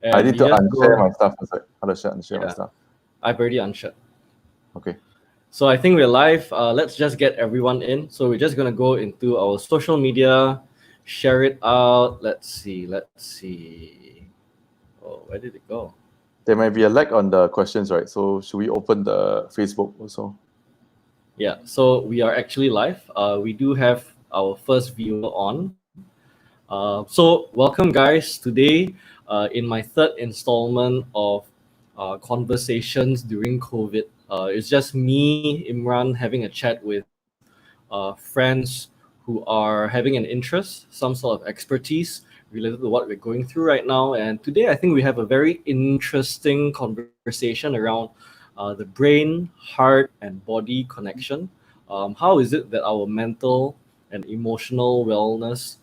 I And need you to just unshare go, my stuff. How to unshare my yeah, stuff? I've already unshared. Okay. So I think we're live. Let's just get everyone in. So we're just gonna go into our social media, share it out. Let's see. Oh, where did it go? There might be a lag on the questions, right? So should we open the Facebook also? Yeah, so we are actually live. We do have our first viewer on. So welcome, guys. Today, in my third installment of conversations during COVID, it's just me, Imran, having a chat with friends who are having an interest, some sort of expertise related to what we're going through right now. And today, I think we have a very interesting conversation around the brain, heart, and body connection. How is it that our mental and emotional wellness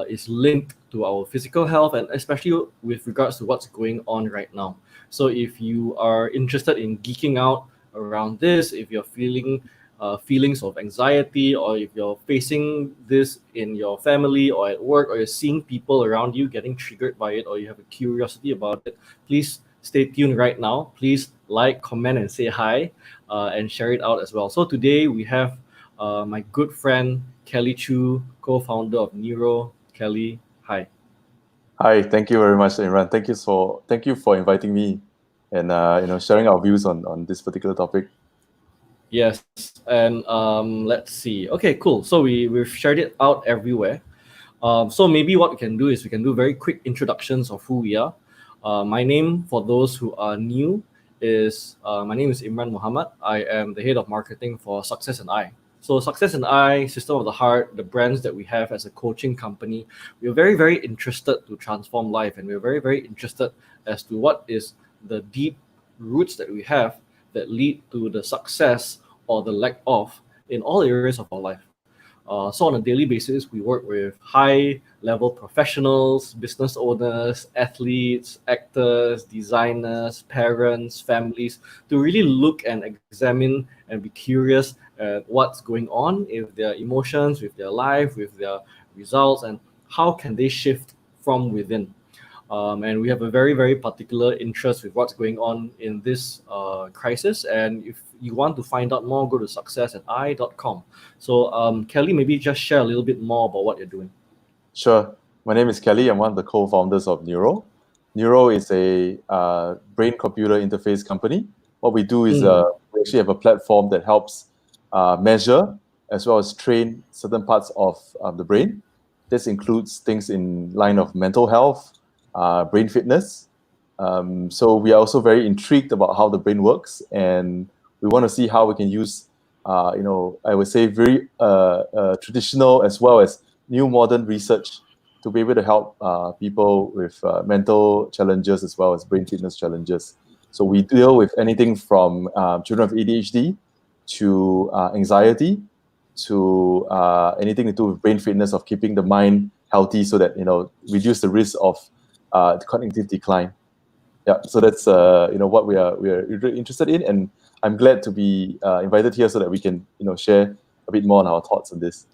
is linked to our physical health, and especially with regards to what's going on right now? So, if you are interested in geeking out around this, if you're feeling feelings of anxiety, or if you're facing this in your family or at work, or you're seeing people around you getting triggered by it, or you have a curiosity about it, please stay tuned right now. Please like, comment, and say hi, and share it out as well. So today we have my good friend Kelly Choo, co-founder of Neeuro. Kelly, hi. Hi, thank you very much, Imran. Thank you for inviting me and sharing our views on this particular topic. Yes, and let's see. Okay, cool. So we've shared it out everywhere. So maybe what we can do is we can do very quick introductions of who we are. My name, for those who are new, is my name is Imran Mohammed. I am the head of marketing for Success and I. So Success and I, System of the Heart, the brands that we have as a coaching company, we are very, very interested to transform life, and we're very, very interested as to what is the deep roots that we have that lead to the success or the lack of in all areas of our life. So on a daily basis, we work with high level professionals, business owners, athletes, actors, designers, parents, families to really look and examine and be curious at what's going on with their emotions, with their life, with their results, and how can they shift from within. And we have a very, very particular interest with what's going on in this crisis. And if you want to find out more, go to successanI.com. So, Kelly, maybe just share a little bit more about what you're doing. Sure. My name is Kelly. I'm one of the co-founders of Neuro. Neuro is a brain-computer interface company. What we do is Mm, we actually have a platform that helps measure as well as train certain parts of the brain. This includes things in line of mental health, brain fitness. So we are also very intrigued about how the brain works, and we want to see how we can use, I would say very traditional as well as new modern research to be able to help people with mental challenges as well as brain fitness challenges. So we deal with anything from children of ADHD to anxiety to anything to do with brain fitness of keeping the mind healthy so that reduce the risk of cognitive decline. Yeah, so that's what we are really interested in, and I'm glad to be invited here so that we can share a bit more on our thoughts on this.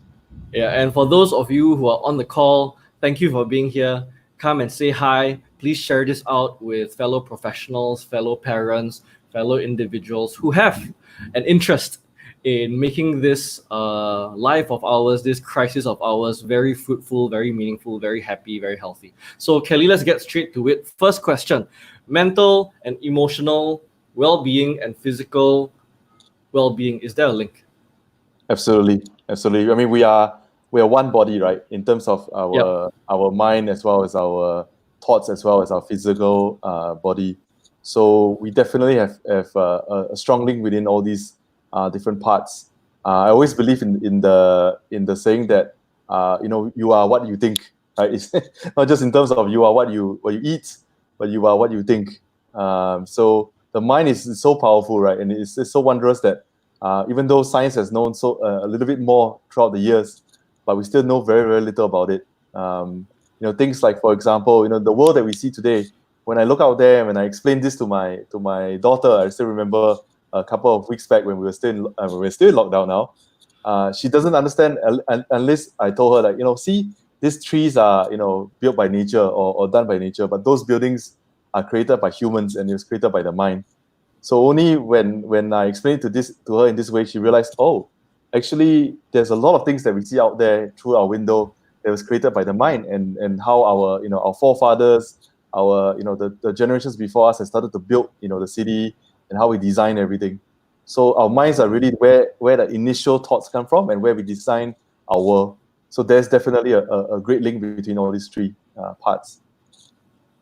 yeah, and for those of you who are on the call, thank you for being here. Come and say hi. Please share this out with fellow professionals, fellow parents, fellow individuals who have an interest in making this life of ours, this crisis of ours, very fruitful, very meaningful, very happy, very healthy. So, Kelly, let's get straight to it. First question: mental and emotional well-being and physical well-being. Is there a link? Absolutely, absolutely. I mean, we are one body, right? In terms of Yep. our mind as well as our thoughts as well as our physical body. So we definitely have a strong link within all these different parts. I always believe in the saying that you are what you think, right? It's not just in terms of you are what you eat, but you are what you think. So the mind is so powerful, right? And it's so wondrous that even though science has known a little bit more throughout the years, but we still know very, very little about it. Things like, for example, the world that we see today. When I look out there and when I explain this to my daughter, I still remember a couple of weeks back when we were still in lockdown now. She doesn't understand unless I told her, like, see, these trees are built by nature or done by nature, but those buildings are created by humans and it was created by the mind. So only when I explained to her in this way, she realized, oh, actually, there's a lot of things that we see out there through our window that was created by the mind, and how our our forefathers, our the generations before us have started to build the city and how we design everything. So our minds are really where the initial thoughts come from and where we design our world. So there's definitely a great link between all these three parts.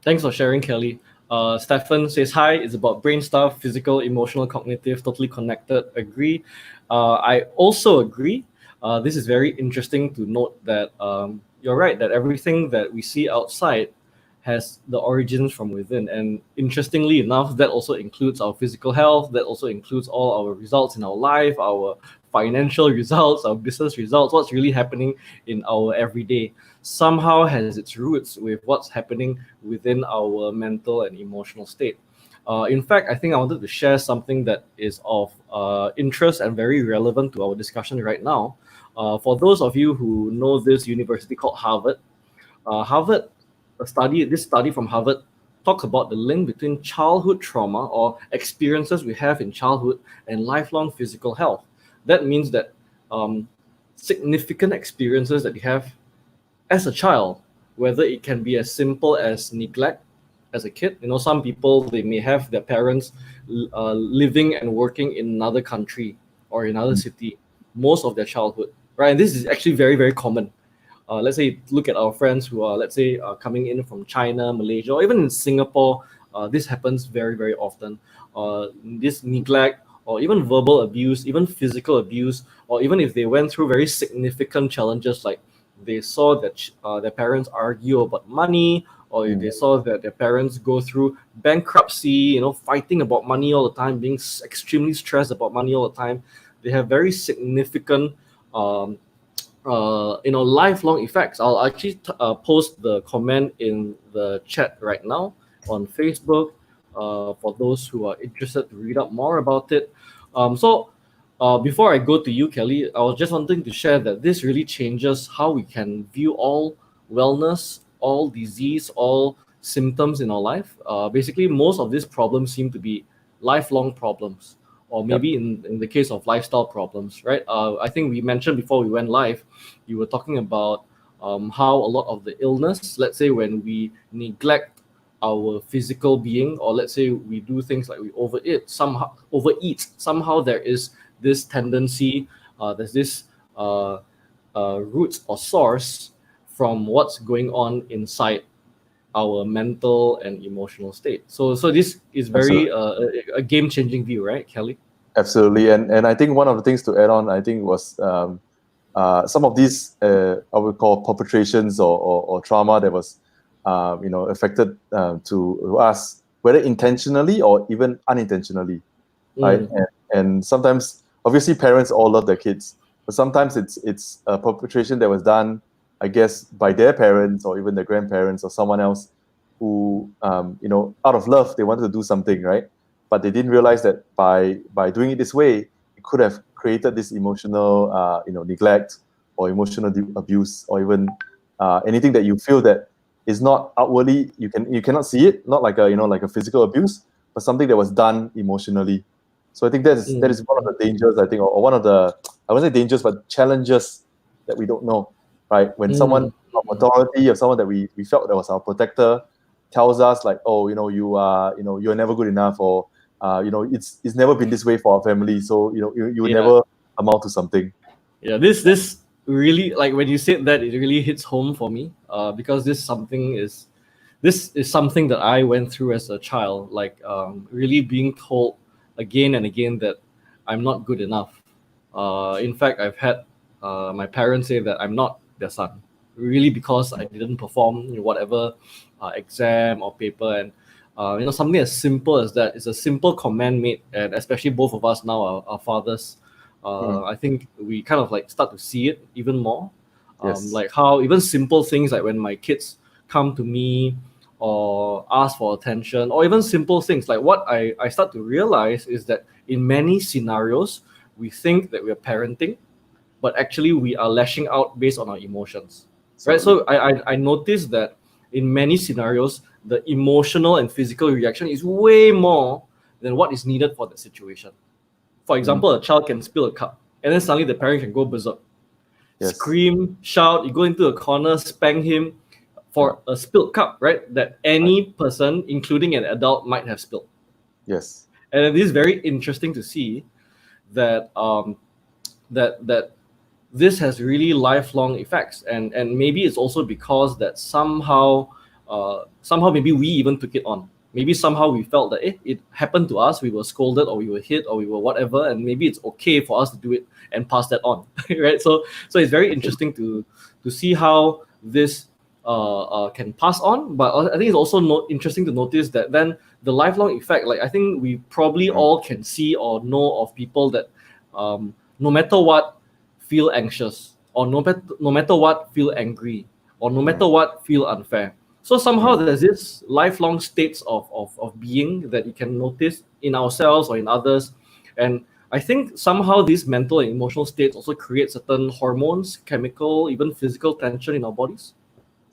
Thanks for sharing, Kelly. Stefan says, hi, it's about brain stuff, physical, emotional, cognitive, totally connected. Agree. I also agree. This is very interesting to note that you're right, that everything that we see outside has the origins from within. And interestingly enough, that also includes our physical health, that also includes all our results in our life, our financial results, our business results, what's really happening in our everyday somehow has its roots with what's happening within our mental and emotional state. In fact, I think I wanted to share something that is of interest and very relevant to our discussion right now. For those of you who know this university called Harvard, this study from Harvard talks about the link between childhood trauma or experiences we have in childhood and lifelong physical health. That means that significant experiences that you have as a child, whether it can be as simple as neglect as a kid. Some people, they may have their parents living and working in another country or in another city most of their childhood, right? And this is actually very, very common. Let's say look at our friends who are, let's say, coming in from China, Malaysia, or even in Singapore. This happens very, very often. This neglect, or even verbal abuse, even physical abuse, or even if they went through very significant challenges, like they saw that their parents argue about money, or if they saw that their parents go through bankruptcy, fighting about money all the time, being extremely stressed about money all the time, they have very significant lifelong effects. I'll actually post the comment in the chat right now on Facebook for those who are interested to read up more about it. Before I go to you, Kelly, I was just wanting to share that this really changes how we can view all wellness, all disease, all symptoms in our life. Basically, most of these problems seem to be lifelong problems, or maybe in the case of lifestyle problems, right? I think we mentioned before we went live, you were talking about how a lot of the illness, let's say when we neglect our physical being, or let's say we do things like we overeat, somehow there is this tendency, there's this root or source from what's going on inside our mental and emotional state. So this is very a game-changing view, right, Kelly? Absolutely, and I think one of the things to add on, I think, was some of these I would call perpetrations or trauma that was affected to us, whether intentionally or even unintentionally, right? And sometimes, obviously, parents all love their kids, but sometimes it's a perpetration that was done, I guess, by their parents or even their grandparents or someone else who, out of love, they wanted to do something, right? But they didn't realize that by doing it this way, it could have created this emotional, neglect or emotional abuse, or even anything that you feel that is not outwardly, you cannot see it, not like a physical abuse, but something that was done emotionally. So I think that is one of the dangers, I think, or one of the, I wouldn't say dangers, but challenges that we don't know, right? When someone of authority or someone that we felt that was our protector tells us like, oh, you're never good enough, or it's never been this way for our family, so you will never amount to something. Yeah, this really, like when you said that, it really hits home for me, because this is something that I went through as a child, like really being told again and again that I'm not good enough. In fact, I've had my parents say that I'm not their son, really, because I didn't perform whatever exam or paper. And something as simple as that is a simple command made, and especially both of us now are fathers. I think we kind of like start to see it even more. Yes. Like how even simple things like when my kids come to me or ask for attention, or even simple things like what I start to realize is that in many scenarios we think that we're parenting, but actually we are lashing out based on our emotions. Right? So I noticed that in many scenarios, the emotional and physical reaction is way more than what is needed for the situation. For example, a child can spill a cup, and then suddenly the parent can go berserk, Yes. scream, shout, you go into a corner, spank him for a spilled cup, right? That any person, including an adult, might have spilled. Yes. And it is very interesting to see that that this has really lifelong effects, and maybe it's also because that somehow maybe we even took it on. Maybe somehow we felt that it happened to us, we were scolded or we were hit or we were whatever, and maybe it's okay for us to do it and pass that on, right? So it's very interesting to see how this can pass on. But I think it's also interesting to notice that then the lifelong effect, like I think we probably all can see or know of people that no matter what feel anxious, or no matter what feel angry, or no matter what feel unfair. So somehow there's this lifelong states of being that you can notice in ourselves or in others. And I think somehow these mental and emotional states also create certain hormones, chemical, even physical tension in our bodies.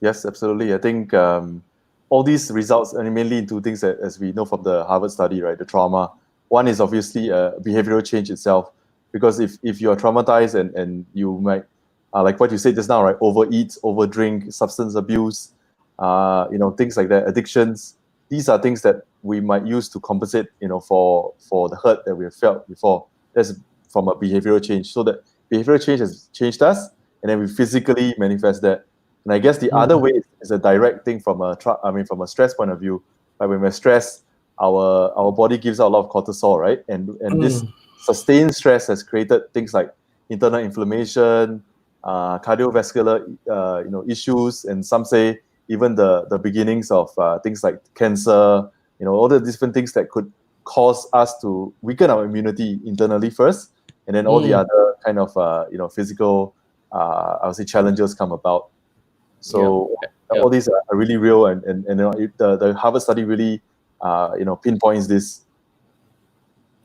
Yes, absolutely. I think all these results are mainly into things that, as we know from the Harvard study, right? The trauma. One is obviously behavioral change itself, because if you are traumatized and you might, like what you said just now, right? Overeat, overdrink, substance abuse, things like that, addictions. These are things that we might use to compensate, for the hurt that we have felt before. That's from a behavioral change. So that behavioral change has changed us, and then we physically manifest that. And I guess the other way is a direct thing from from a stress point of view. Right? When we're stressed, our body gives out a lot of cortisol, right? And this sustained stress has created things like internal inflammation, cardiovascular issues, and some say even the beginnings of things like cancer. All the different things that could cause us to weaken our immunity internally first, and then all the other kind of physical I would say challenges come about. So all these are really real, and the Harvard study really pinpoints this.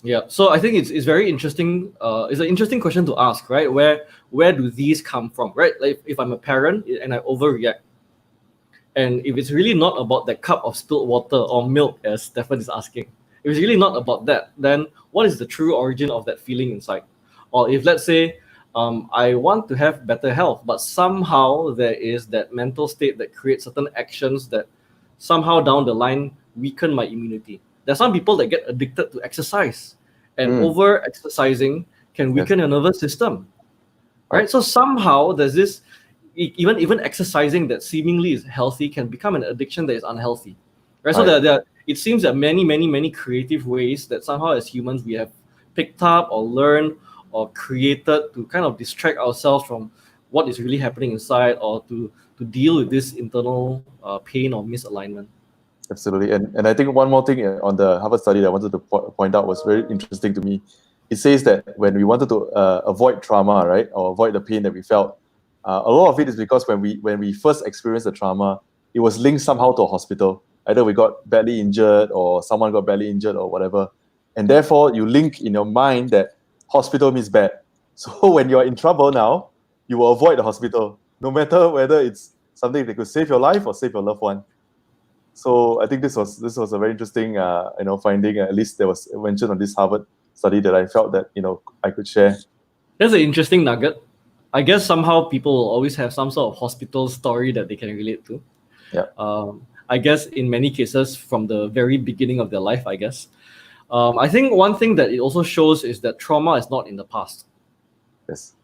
Yeah, so I think it's very interesting. It's an interesting question to ask, right? Where do these come from, right? Like if I'm a parent and I overreact, and if it's really not about that cup of spilled water or milk, as Stefan is asking, if it's really not about that, then what is the true origin of that feeling inside? Or if, let's say, I want to have better health, but somehow there is that mental state that creates certain actions that somehow down the line weaken my immunity. There's some people that get addicted to exercise, and over exercising can weaken your nervous system, right? So somehow there's this, even exercising that seemingly is healthy can become an addiction that is unhealthy, right? So there it seems that many creative ways that somehow as humans we have picked up or learned or created to kind of distract ourselves from what is really happening inside, or to deal with this internal pain or misalignment. Absolutely. And I think one more thing on the Harvard study that I wanted to point out was very interesting to me. It says that when we wanted to avoid trauma, right, or avoid the pain that we felt, a lot of it is because when we first experienced the trauma, it was linked somehow to a hospital. Either we got badly injured or someone got badly injured or whatever. And therefore, you link in your mind that hospital means bad. So when you're in trouble now, you will avoid the hospital, no matter whether it's something that could save your life or save your loved one. So I think this was a very interesting finding. At least there was mention on this Harvard study that I felt that I could share. That's an interesting nugget. I guess somehow people will always have some sort of hospital story that they can relate to. Yeah. I guess in many cases from the very beginning of their life, I guess. I think one thing that it also shows is that trauma is not in the past. Yes.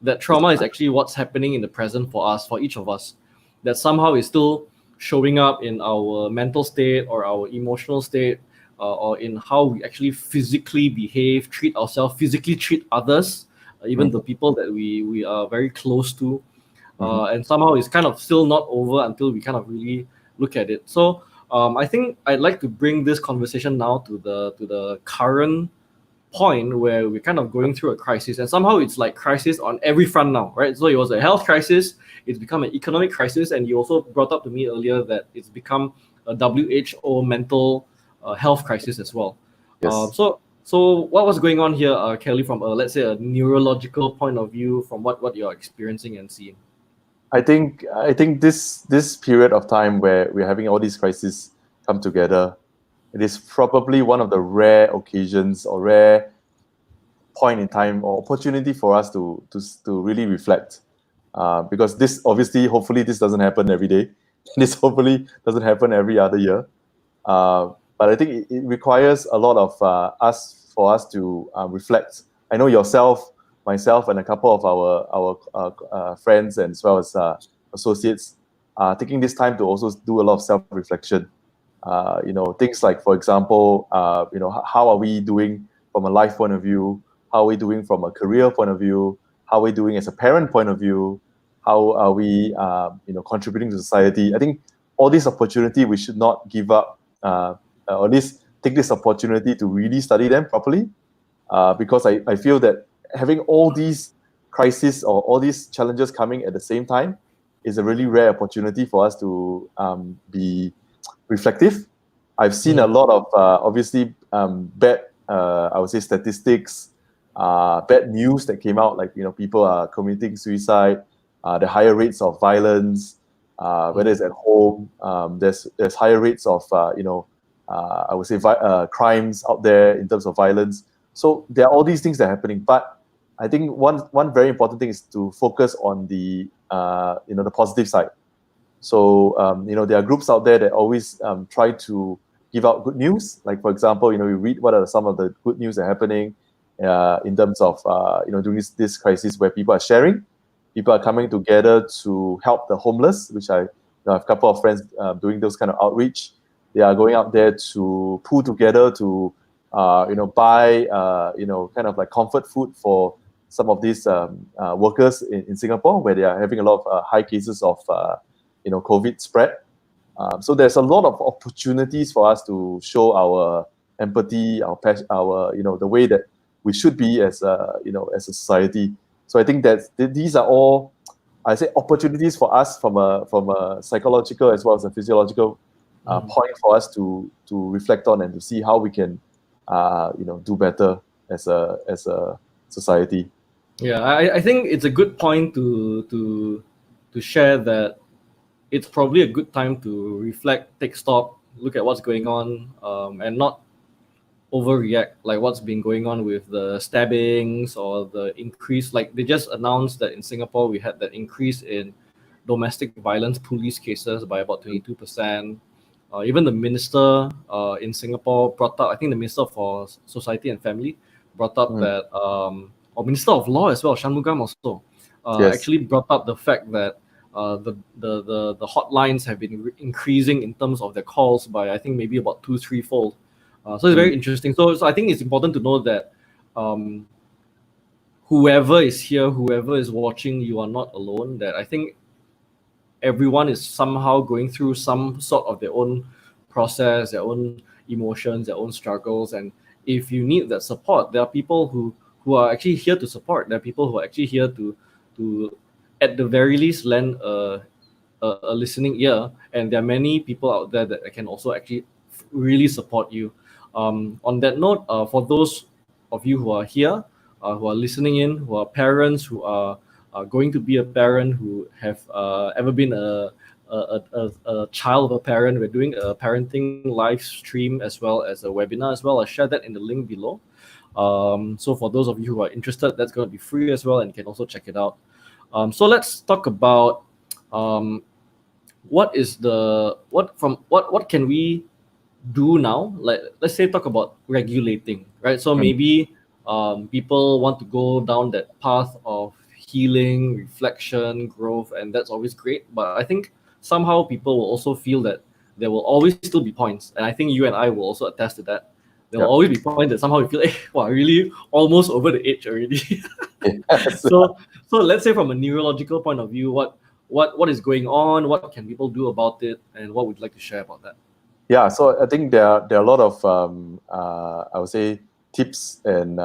That trauma is actually what's happening in the present for us, for each of us. That somehow is still showing up in our mental state or our emotional state, or in how we actually physically behave, treat ourselves, physically treat others, even the people that we are very close to. And somehow it's kind of still not over until we kind of really look at it. So I think I'd like to bring this conversation now to the current point where we're kind of going through a crisis, and somehow it's like crisis on every front now, right? So it was a health crisis, it's become an economic crisis, and you also brought up to me earlier that it's become a WHO mental health crisis as well. Yes. So what was going on here, Kelly, from let's say a neurological point of view, from what you're experiencing and seeing? I think this period of time where we're having all these crises come together, it is probably one of the rare occasions or rare point in time or opportunity for us to really reflect. Because this obviously, hopefully, this doesn't happen every day. This hopefully doesn't happen every other year. But I think it requires a lot of us to reflect. I know yourself, myself, and a couple of our friends and as well as associates taking this time to also do a lot of self-reflection. Things like, for example, how are we doing from a life point of view? How are we doing from a career point of view? How are we doing as a parent point of view? How are we, contributing to society? I think all these opportunity we should not give up, or at least take this opportunity to really study them properly, because I feel that having all these crises or all these challenges coming at the same time is a really rare opportunity for us to be reflective. I've seen a lot of obviously bad, I would say, statistics, bad news that came out, like people are committing suicide, the higher rates of violence, whether it's at home. There's higher rates of I would say crimes out there in terms of violence. So there are all these things that are happening, but I think one very important thing is to focus on the the positive side. So there are groups out there that always try to give out good news. Like, for example, you read what are some of the good news that are happening in terms of during this crisis, where people are sharing, people are coming together to help the homeless, which I have a couple of friends doing those kind of outreach. They are going out there to pull together to buy kind of like comfort food for some of these workers in Singapore, where they are having a lot of high cases of COVID spread. So there's a lot of opportunities for us to show our empathy, our passion, our the way that we should be as as a society. So I think that these are all, I say, opportunities for us from a psychological as well as a physiological point for us to reflect on and to see how we can do better as a society. Yeah, I think it's a good point to share that it's probably a good time to reflect, take stock, look at what's going on, and not overreact, like what's been going on with the stabbings or the increase. Like, they just announced that in Singapore we had that increase in domestic violence police cases by about 22%. Even the minister in Singapore brought up, I think the Minister for Society and Family brought up that, or Minister of Law as well, Shanmugam also, Yes. actually brought up the fact that the hotlines have been increasing in terms of their calls by, I think, maybe about 2-3-fold. So it's very interesting. So I think it's important to know that whoever is here, whoever is watching, you are not alone. That I think everyone is somehow going through some sort of their own process, their own emotions, their own struggles. And if you need that support, there are people who are actually here to support. There are people who are actually here to at the very least lend a listening ear. And there are many people out there that can also actually really support you. On that note, for those of you who are here, who are listening in, who are parents, who are going to be a parent, who have ever been a child of a parent, we're doing a parenting live stream as well as a webinar as well. I'll share that in the link below. So for those of you who are interested, that's going to be free as well, and you can also check it out. So let's talk about what can we do now. Like, let's say, talk about regulating, right? So maybe people want to go down that path of healing, reflection, growth, and that's always great. But I think somehow people will also feel that there will always still be points, and I think you and I will also attest to that. There will always be points that somehow you feel, wow, really almost over the edge already. Yes. So let's say, from a neurological point of view, what is going on? What can people do about it? And what would you like to share about that? Yeah, so I think there are a lot of I would say tips and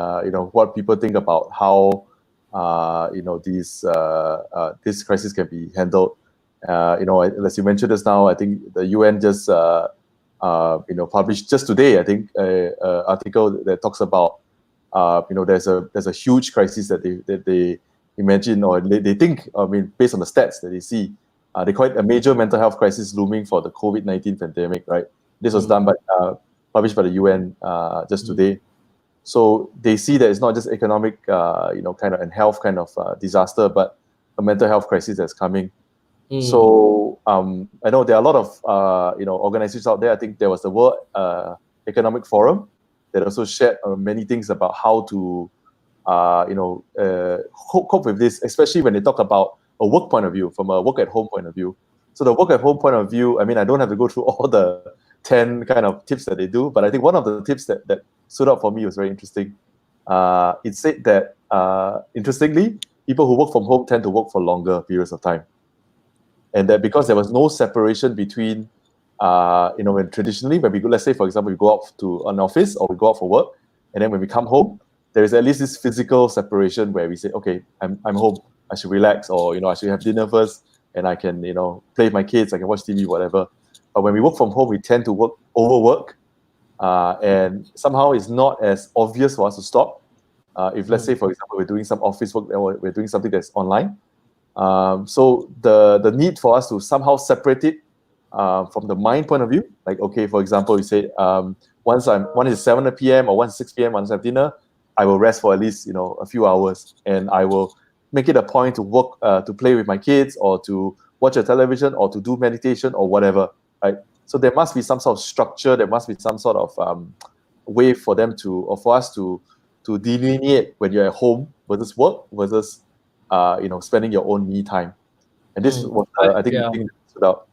what people think about how these this crisis can be handled. As you mentioned just now, I think the UN just published just today, I think, a article that talks about there's a huge crisis that imagine, or they think, I mean, based on the stats that they see, they call it a major mental health crisis looming for the COVID-19 pandemic, right? This was done by published by the UN just today. So they see that it's not just economic, kind of, and health kind of disaster, but a mental health crisis that's coming. So I know there are a lot of organizations out there. I think there was the World Economic Forum that also shared many things about how to cope with this, especially when they talk about a work point of view, from a work at home point of view. So the work at home point of view, I mean, I don't have to go through all the 10 kind of tips that they do, but I think one of the tips that stood out for me was very interesting. It said that, interestingly, people who work from home tend to work for longer periods of time. And that because there was no separation between, when traditionally, when we go, let's say, for example, we go out to an office or we go out for work, and then when we come home, there is at least this physical separation where we say, okay, I'm home, I should relax, or, I should have dinner first, and I can, play with my kids, I can watch TV, whatever. But when we work from home, we tend to overwork, and somehow it's not as obvious for us to stop. If, let's say, for example, we're doing some office work, or we're doing something that's online. So the need for us to somehow separate it from the mind point of view, like, okay, for example, you say, once it's 7 p.m. or once it's 6 p.m., once I have dinner, I will rest for at least, a few hours, and I will make it a point to work, to play with my kids, or to watch a television, or to do meditation, or whatever, right? So there must be some sort of structure, there must be some sort of way for them to, or for us to delineate when you're at home versus work versus, spending your own me time. And this was, I think, the thing that stood out.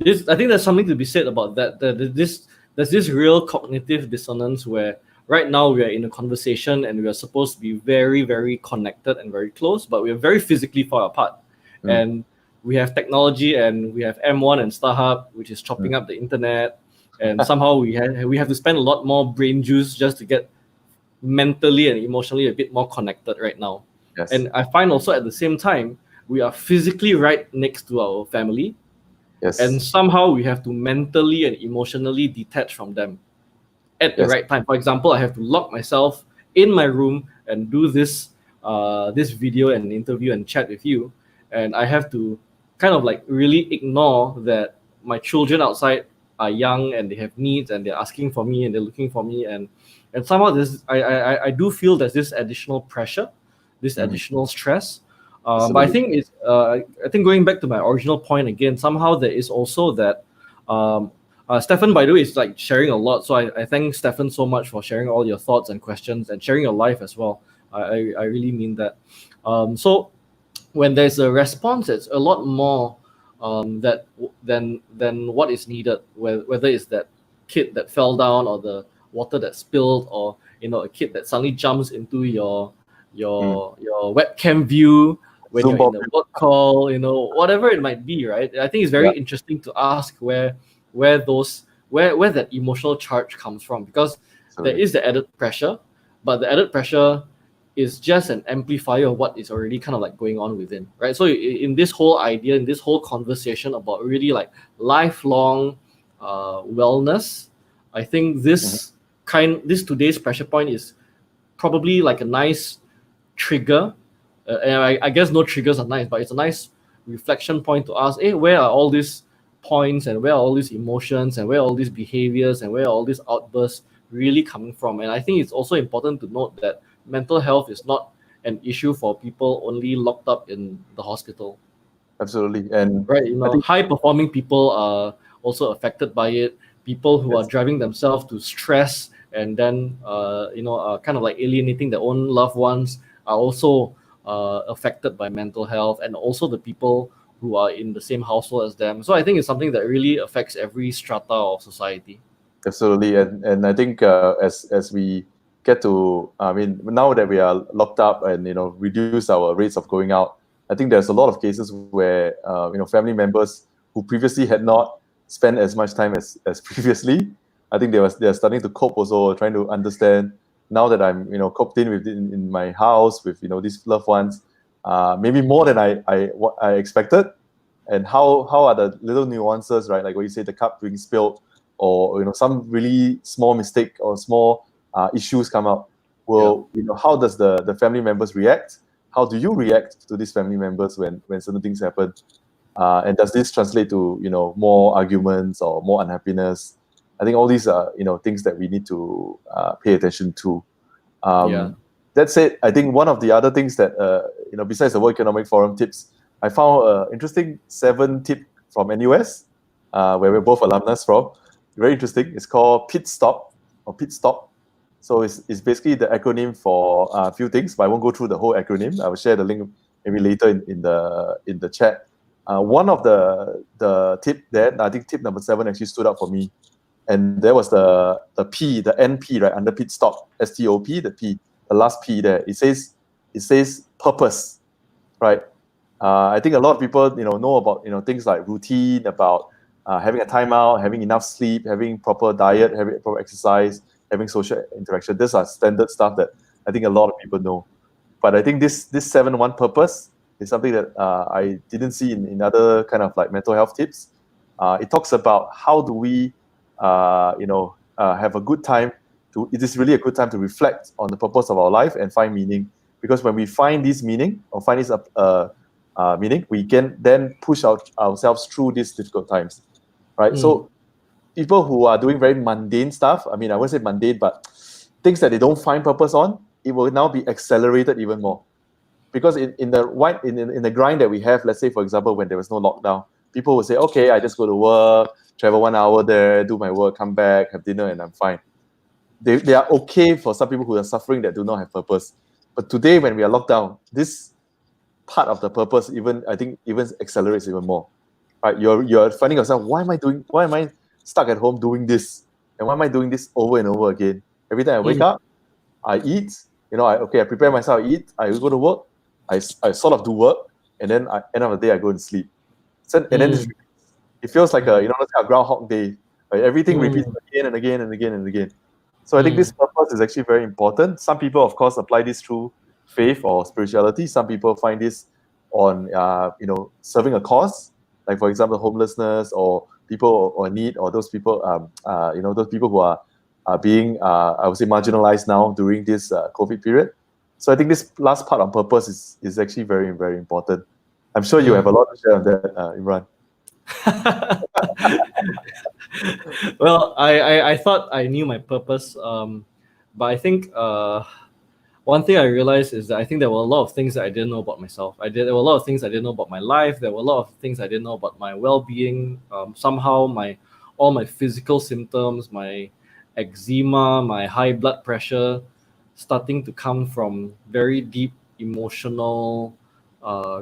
I think there's something to be said about that. There's this real cognitive dissonance where right now we are in a conversation and we are supposed to be very, very connected and very close, but we are very physically far apart. And we have technology, and we have M1 and StarHub, which is chopping up the internet. And somehow we have to spend a lot more brain juice just to get mentally and emotionally a bit more connected right now. Yes. And I find also at the same time, we are physically right next to our family. Yes. And somehow we have to mentally and emotionally detach from them at the right time. For example, I have to lock myself in my room and do this video and interview and chat with you. And I have to kind of like really ignore that my children outside are young and they have needs and they're asking for me and they're looking for me. And somehow I do feel there's this additional pressure, this additional stress. But I think going back to my original point again, somehow there is also that Stefan, by the way, is like sharing a lot. So I thank Stefan so much for sharing all your thoughts and questions and sharing your life as well. I really mean that. So when there's a response, it's a lot more than what is needed. Whether it's that kid that fell down, or the water that spilled, or a kid that suddenly jumps into your webcam view when you're in a work call, whatever it might be, right? I think it's very interesting to ask where that emotional charge comes from, because there is the added pressure, but the added pressure is just an amplifier of what is already kind of like going on within, right? So in this whole idea, in this whole conversation about really like lifelong wellness, I think this today's pressure point is probably like a nice trigger. And I guess no triggers are nice, but it's a nice reflection point to ask, hey, where are all these points, and where are all these emotions, and where are all these behaviors, and where are all these outbursts really coming from? And I think it's also important to note that mental health is not an issue for people only locked up in the hospital. Absolutely. And right, high performing people are also affected by it. People who are driving themselves to stress and then kind of like alienating their own loved ones are also affected by mental health, and also the people who are in the same household as them. So I think it's something that really affects every strata of society. Absolutely. And I think as we get to, now that we are locked up and reduce our rates of going out, I think there's a lot of cases where family members who previously had not spent as much time as previously, I think they're starting to cope also, trying to understand, now that I'm coped in my house with these loved ones, maybe more than what I expected, and how are the little nuances, right? Like what you say, the cup being spilled, or some really small mistake or small issues come up. How does the family members react? how do you react to these family members when certain things happen? And does this translate to more arguments or more unhappiness? I think all these are things that we need to pay attention to. Yeah. That said, I think one of the other things that besides the World Economic Forum tips, I found an interesting 7 tip from NUS, where we're both alumnus from. Very interesting. It's called Pit Stop or Pit Stop. So it's basically the acronym for a few things, but I won't go through the whole acronym. I will share the link maybe later in the chat. One of the tip there, I think tip number 7 actually stood out for me, and there was the P, the NP, right, under pit stop, STOP, the P, the last P there. It says purpose, right? I think a lot of people know about things like routine, about having a timeout, having enough sleep, having proper diet, having proper exercise, having social interaction. These are standard stuff that I think a lot of people know. But I think this 7-1 purpose is something that I didn't see in other kind of like mental health tips. It talks about how do we have a good time it is really a good time to reflect on the purpose of our life and find meaning. Because when we find this meaning or find this meaning, we can then push ourselves through these difficult times, right? So people who are doing very mundane stuff, I mean, I won't say mundane, but things that they don't find purpose on, it will now be accelerated even more. Because in the grind that we have, let's say, for example, when there was no lockdown, people will say, okay, I just go to work, travel 1 hour there, do my work, come back, have dinner, and I'm fine. They are okay for some people who are suffering that do not have purpose. But today, when we are locked down, this part of the purpose I think even accelerates even more. Right? You're finding yourself, why am I stuck at home doing this? And why am I doing this over and over again? Every time I wake up, I eat, I prepare myself, I eat, I go to work, I sort of do work, and then end of the day I go and sleep. So, and then it feels like a Groundhog Day. Right? Everything repeats again and again and again and again. So I think this purpose is actually very important. Some people, of course, apply this through faith or spirituality. Some people find this on serving a cause, like for example homelessness or people in need, or those people those people who are being I would say marginalized now during this COVID period. So I think this last part on purpose is actually very, very important. I'm sure you have a lot to share on that, Imran. Well, I thought I knew my purpose, but I think one thing I realized is that I think there were a lot of things that I didn't know about myself. There were a lot of things I didn't know about my life. There were a lot of things I didn't know about my well-being. Somehow all my physical symptoms, my eczema, my high blood pressure, starting to come from very deep emotional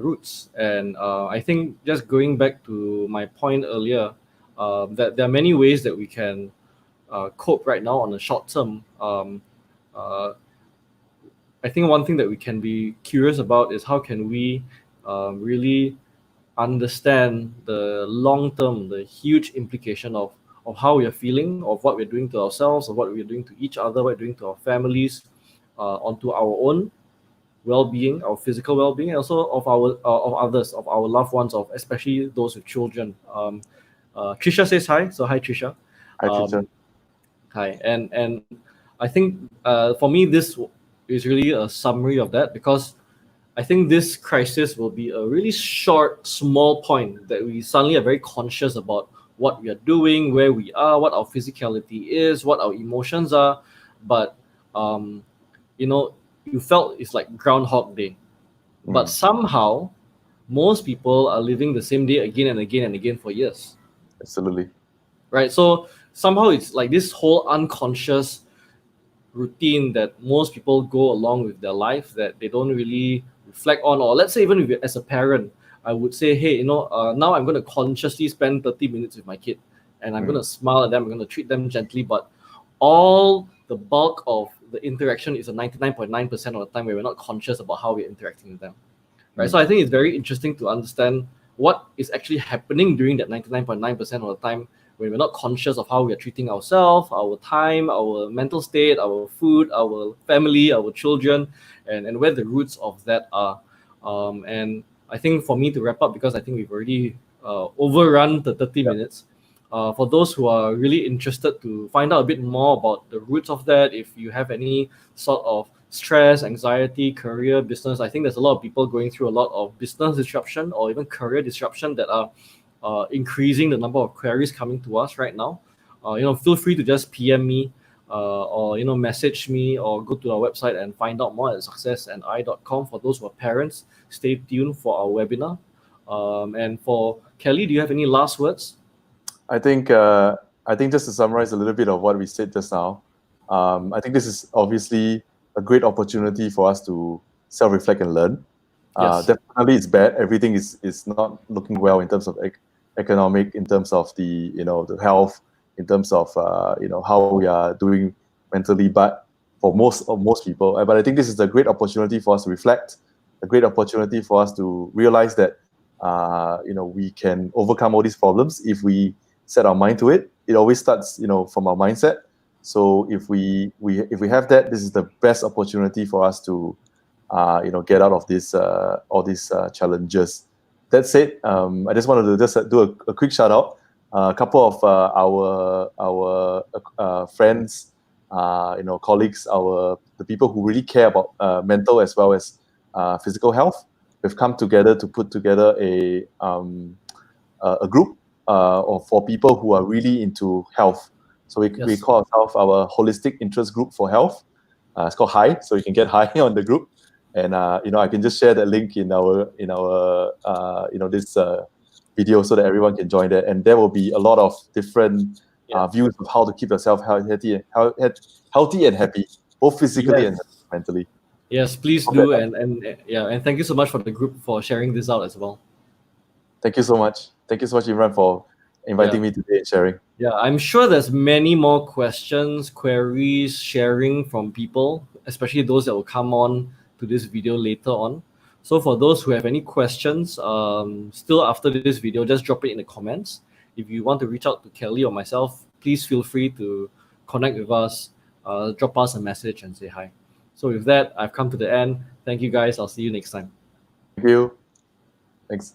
roots. And I think just going back to my point earlier, that there are many ways that we can cope right now on the short term. I think one thing that we can be curious about is how can we really understand the long term, the huge implication of how we are feeling, of what we're doing to ourselves, of what we're doing to each other, what we're doing to our families, onto our own well-being, our physical well-being, and also of others, of our loved ones, of especially those with children. Trisha says hi. So hi, Trisha. Hi, Trisha. Hi. And I think for me, this is really a summary of that, because I think this crisis will be a really short, small point that we suddenly are very conscious about what we are doing, where we are, what our physicality is, what our emotions are. But, you felt it's like Groundhog Day. But somehow, most people are living the same day again and again and again for years. Absolutely. Right? So somehow it's like this whole unconscious routine that most people go along with their life that they don't really reflect on. Or let's say even if as a parent, I would say, hey, now I'm going to consciously spend 30 minutes with my kid, and I'm going to smile at them, I'm going to treat them gently, but all the bulk of the interaction is a 99.9% of the time where we're not conscious about how we're interacting with them. Right? So I think it's very interesting to understand what is actually happening during that 99.9% of the time when we're not conscious of how we are treating ourselves, our time, our mental state, our food, our family, our children, and where the roots of that are. And I think for me to wrap up, because I think we've already overrun the 30 minutes, for those who are really interested to find out a bit more about the roots of that, if you have any sort of stress, anxiety, career, business. I think there's a lot of people going through a lot of business disruption or even career disruption that are increasing the number of queries coming to us right now. Feel free to just PM me or message me or go to our website and find out more at successandi.com. For those who are parents, stay tuned for our webinar. And for Kelly, do you have any last words? I think just to summarize a little bit of what we said just now, I think this is obviously a great opportunity for us to self-reflect and learn. Yes. Definitely, it's bad. Everything is not looking well in terms of economic, in terms of the the health, in terms of how we are doing mentally. But for most people, but I think this is a great opportunity for us to reflect, a great opportunity for us to realize that we can overcome all these problems if we set our mind to it. It always starts from our mindset. So if we have that, this is the best opportunity for us to get out of this all these challenges. That said, I just wanted to just do a quick shout out. A couple of our friends, colleagues, the people who really care about mental as well as physical health. We've come together to put together a group for people who are really into health. So we call ourselves our holistic interest group for health. It's called HIGH, so you can get HIGH on the group. And I can just share that link in our this video so that everyone can join that. And there will be a lot of different views of how to keep yourself healthy and happy, both physically and mentally. Yes, please do, and thank you so much for the group for sharing this out as well. Thank you so much. Thank you so much, Imran, for inviting me today and sharing. Yeah, I'm sure there's many more questions, queries, sharing from people, especially those that will come on to this video later on. So for those who have any questions, still after this video, just drop it in the comments. If you want to reach out to Kelly or myself, please feel free to connect with us, drop us a message and say hi. So with that, I've come to the end. Thank you guys. I'll see you next time. Thank you. Thanks.